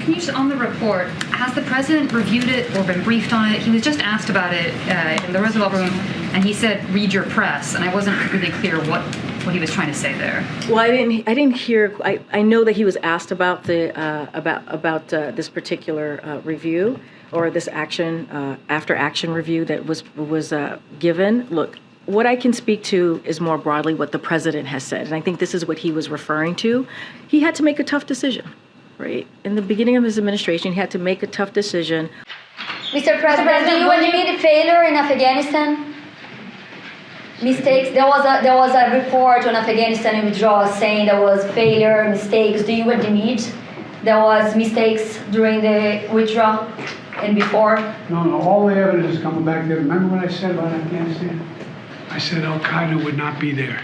can you just, on the report, has the president reviewed it or been briefed on it? He was just asked about it in the Roosevelt Room, and he said, "Read your press," and I wasn't really clear what he was trying to say there. Well, I didn't hear. I know that he was asked about the this particular review or this after action review that was given. Look, what I can speak to is more broadly what the president has said, and I think this is what he was referring to. He had to make a tough decision, right? In the beginning of his administration, he had to make a tough decision. Mr. President, do you admit failure in Afghanistan? Mistakes. There was a report on Afghanistan withdrawal saying there was failure, mistakes. Do you admit there was mistakes during the withdrawal and before? No, all the evidence is coming back there. Remember what I said about Afghanistan? I said Al-Qaeda would not be there.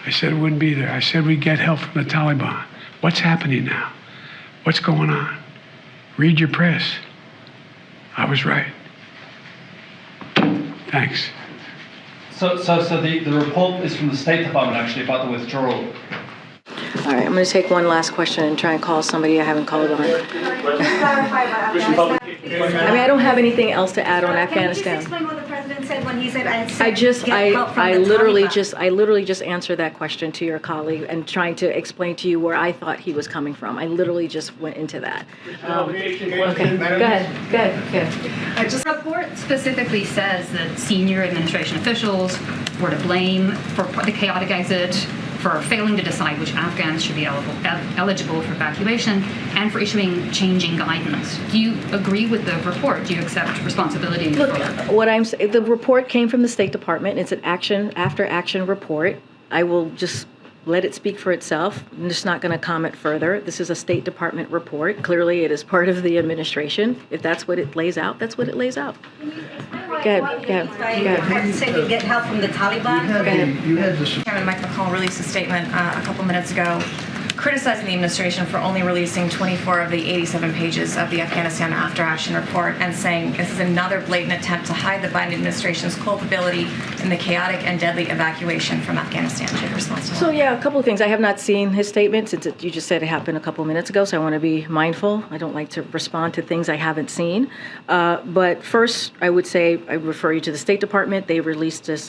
I said it wouldn't be there. I said we'd get help from the Taliban. What's happening now? What's going on? Read your press. I was right. Thanks. So the report is from the State Department, actually, about the withdrawal. All right, I'm going to take one last question and try and call somebody I haven't called on. I mean, I don't have anything else to add on Afghanistan. Can you just explain what the president said when he said, I literally just answered that question to your colleague and trying to explain to you where I thought he was coming from. I literally just went into that. Okay, go ahead. The report specifically says that senior administration officials were to blame for the chaotic exit, for failing to decide which Afghans should be eligible for evacuation, and for issuing changing guidance. Do you agree with the report? Do you accept responsibility for that? What I'm saying, the report came from the State Department. It's an after action report. I will just let it speak for itself. I'm just not going to comment further. This is a State Department report. Clearly, it is part of the administration. If that's what it lays out, that's what it lays out. Go ahead. Say we get help from the Taliban. Chairman Mike McCall released a statement a couple minutes ago criticizing the administration for only releasing 24 of the 87 pages of the Afghanistan after action report and saying this is another blatant attempt to hide the Biden administration's culpability in the chaotic and deadly evacuation from Afghanistan. Do you have a response to that? So yeah, a couple of things. I have not seen his statement since you just said it happened a couple of minutes ago, so I want to be mindful. I don't like to respond to things I haven't seen. But first, I would say I refer you to the State Department. They released this.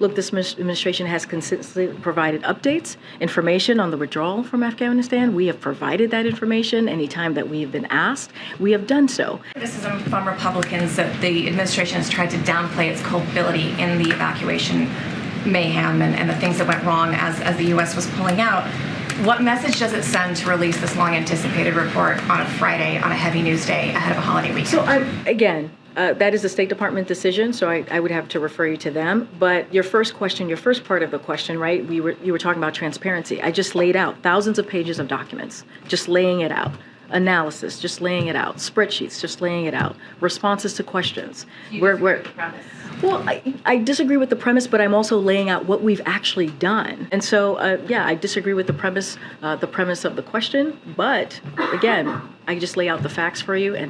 Look, this administration has consistently provided updates, information on the withdrawal from Afghanistan. We have provided that information anytime that we have been asked. We have done so. Criticism from Republicans that the administration has tried to downplay its culpability in the evacuation mayhem and the things that went wrong as the U.S. was pulling out. What message does it send to release this long-anticipated report on a Friday, on a heavy news day, ahead of a holiday weekend? So, again, that is a State Department decision, so I would have to refer you to them. But your first part of the question, right, you were talking about transparency. I just laid out thousands of pages of documents, just laying it out. Analysis, just laying it out. Spreadsheets, just laying it out. Responses to questions. Well, I disagree with the premise, but I'm also laying out what we've actually done. And so, I disagree with the premise of the question. But again, I just lay out the facts for you, and